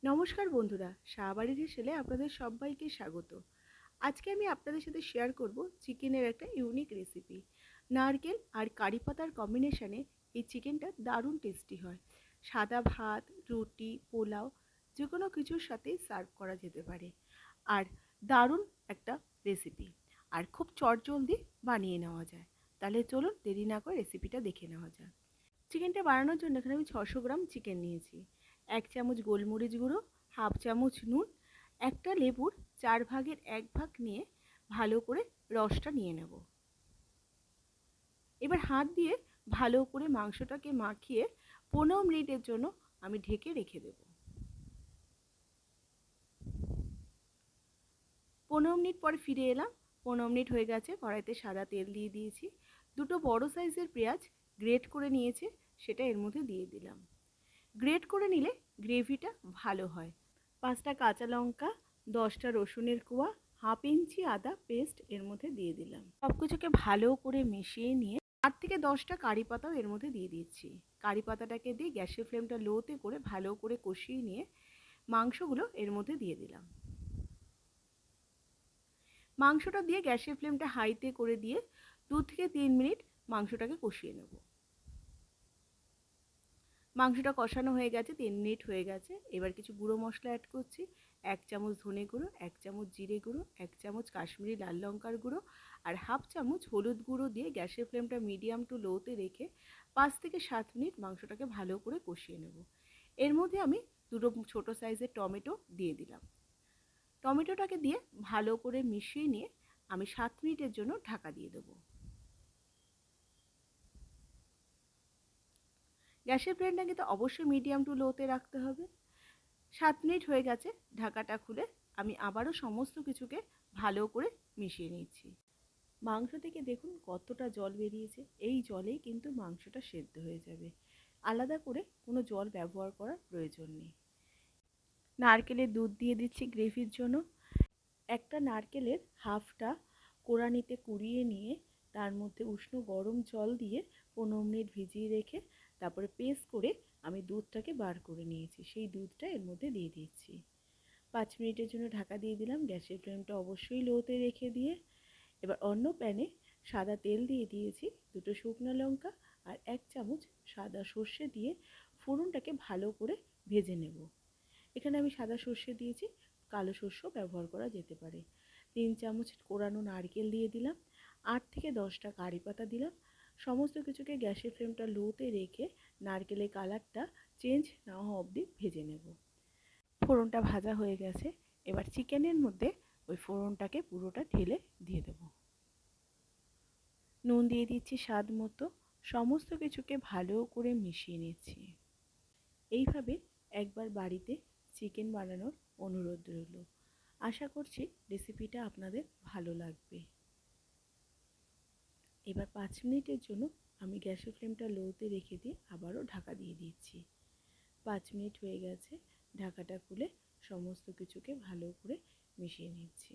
নমস্কার বন্ধুরা, সাহা বাড়ির হেসেলে আপনাদের সবাইকে স্বাগত। আজকে আমি আপনাদের সাথে শেয়ার করব চিকেনের একটা ইউনিক রেসিপি। নারকেল আর কারি পাতার কম্বিনেশনে এই চিকেনটা দারুণ টেস্টি হয়। সাদা ভাত, রুটি, পোলাও যে কোনো কিছুর সাথেই সার্ভ করা যেতে পারে। আর দারুণ একটা রেসিপি, আর খুব চটজলদি বানিয়ে নেওয়া যায়। তাহলে চলুন দেরি না করে রেসিপিটা দেখে নেওয়া যায়। চিকেনটা বানানোর জন্য এখানে আমি 600 গ্রাম চিকেন নিয়েছি। 1 চামচ গোলমরিচ গুঁড়ো, হাফ চামচ নুন, একটা লেবুর 4 ভাগের 1 ভাগ নিয়ে ভালো করে রসটা নিয়ে নেব। এবার হাত দিয়ে ভালো করে মাংসটাকে মাখিয়ে 15 মিনিটের জন্য আমি ঢেকে রেখে দেব। 15 মিনিট পর ফিরে এলাম। 15 মিনিট হয়ে গেছে। কড়াইতে সাদা তেল দিয়ে দিয়েছি। দুটো বড় সাইজের পেঁয়াজ গ্রেট করে নিয়েছে, সেটা এর মধ্যে দিয়ে দিলাম। গ্রেট করে নিলে গ্রেভিটা ভালো হয়। 5টা কাঁচা লঙ্কা, 10টা রসুনের কোয়া, হাফ ইঞ্চি আদা পেস্ট এর মধ্যে দিয়ে দিলাম। সব কিছুকে ভালো করে মিশিয়ে নিয়ে 8 থেকে 10টা কারি পাতাও এর মধ্যে দিয়ে দিচ্ছি। কারি পাতাটাকে দিয়ে গ্যাসের ফ্লেমটা লোতে করে ভালো করে কষিয়ে নিয়ে মাংসগুলো এর মধ্যে দিয়ে দিলাম। মাংসটা দিয়ে গ্যাসের ফ্লেমটা হাইতে করে দিয়ে 2 থেকে 3 মিনিট মাংসটাকে কষিয়ে নেব। মাংসটা কষানো হয়ে গেছে, 3 মিনিট হয়ে গেছে। এবার কিছু গুঁড়ো মশলা অ্যাড করছি। 1 চামচ ধনে গুঁড়ো, 1 চামচ জিরে গুঁড়ো, 1 চামচ কাশ্মীরি লাল লঙ্কার গুঁড়ো আর হাফ চামচ হলুদ গুঁড়ো দিয়ে গ্যাসের ফ্লেমটা মিডিয়াম টু লোতে রেখে 5 থেকে 7 মিনিট মাংসটাকে ভালো করে কষিয়ে নেব। এর মধ্যে আমি দুটো ছোট সাইজের টমেটো দিয়ে দিলাম। টমেটোটাকে দিয়ে ভালো করে মিশিয়ে নিয়ে আমি 7 মিনিটের জন্য ঢাকা দিয়ে দেবো। গ্যাসের ফ্লেমটা কিন্তু অবশ্যই মিডিয়াম টু লোতে রাখতে হবে। 7 মিনিট হয়ে গেছে। ঢাকাটা খুলে আমি আবারও সমস্ত কিছুকে ভালো করে মিশিয়ে নিচ্ছি। মাংস থেকে দেখুন কতটা জল বেরিয়েছে। এই জলেই কিন্তু মাংসটা সেদ্ধ হয়ে যাবে। আলাদা করে কোনো জল ব্যবহার করার প্রয়োজন নেই। নারকেলের দুধ দিয়ে দিচ্ছি গ্রেভির জন্য। একটা নারকেলের হাফটা কোড়ানিতে কুড়িয়ে নিয়ে তার মধ্যে উষ্ণ গরম জল দিয়ে 15 মিনিট ভিজিয়ে রেখে তারপরে পেস্ট করে আমি দুধটাকে বার করে নিয়েছি। সেই দুধটা এর মধ্যে দিয়ে দিচ্ছি। 5 মিনিটের জন্য ঢাকা দিয়ে দিলাম। গ্যাসের ফ্লেমটা অবশ্যই লোতে রেখে দিয়ে এবার অন্য প্যানে সাদা তেল দিয়ে দিয়েছি, দুটো শুকনো লঙ্কা আর 1 চামচ সাদা সর্ষে দিয়ে ফোড়নটাকে ভালো করে ভেজে নেব। এখানে আমি সাদা সর্ষে দিয়েছি, কালো সর্ষেও ব্যবহার করা যেতে পারে। 3 চামচ কোরানো নারকেল দিয়ে দিলাম। 8 থেকে 10টা কারি পাতা দিলাম। সমস্ত কিছুকে গ্যাসের ফ্লেমটা লোতে রেখে নারকেলের কালারটা চেঞ্জ না হওয়া অবধি ভেজে নেব। ফোড়নটা ভাজা হয়ে গেছে। এবার চিকেনের মধ্যে ওই ফোড়নটাকে পুরোটা ঢেলে দিয়ে দেব। নুন দিয়ে দিচ্ছি স্বাদ মতো। সমস্ত কিছুকে ভালো করে মিশিয়ে নিচ্ছি। এইভাবে একবার বাড়িতে চিকেন বানানোর অনুরোধ রইল। আশা করছি রেসিপিটা আপনাদের ভালো লাগবে। এবার 5 মিনিটের জন্য আমি গ্যাসের ফ্লেমটা লোতে রেখে দিয়ে আবারও ঢাকা দিয়ে দিচ্ছি। 5 মিনিট হয়ে গেছে। ঢাকাটা খুলে সমস্ত কিছুকে ভালো করে মিশিয়ে নিচ্ছি।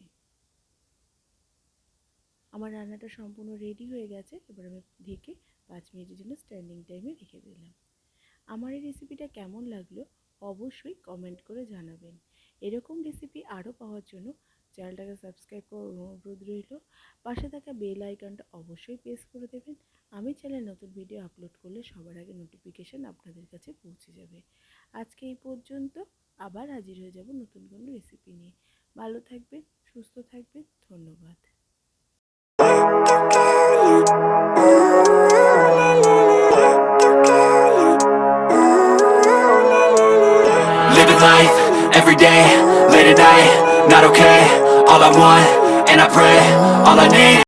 আমার রান্নাটা সম্পূর্ণ রেডি হয়ে গেছে। এবার আমি ঢেকে 5 মিনিটের জন্য স্ট্যান্ডিং টাইমে রেখে দিলাম। আমার এই রেসিপিটা কেমন লাগলো অবশ্যই কমেন্ট করে জানাবেন। এরকম রেসিপি আরও পাওয়ার জন্য চ্যানেলটাকে সাবস্ক্রাইব করার অনুরোধ রইল। পাশে থাকা বেল আইকনটা অবশ্যই প্রেস করে দেবেন। আমি চ্যানেলে নতুন ভিডিও আপলোড করলে সবার আগে নোটিফিকেশান আপনাদের কাছে পৌঁছে যাবে। আজকে এই পর্যন্ত। আবার হাজির হয়ে যাব নতুন কোনো রেসিপি নিয়ে। ভালো থাকবেন, সুস্থ থাকবেন। ধন্যবাদ। Living life, every day, late at night, not okay. All I want, and I pray, all I need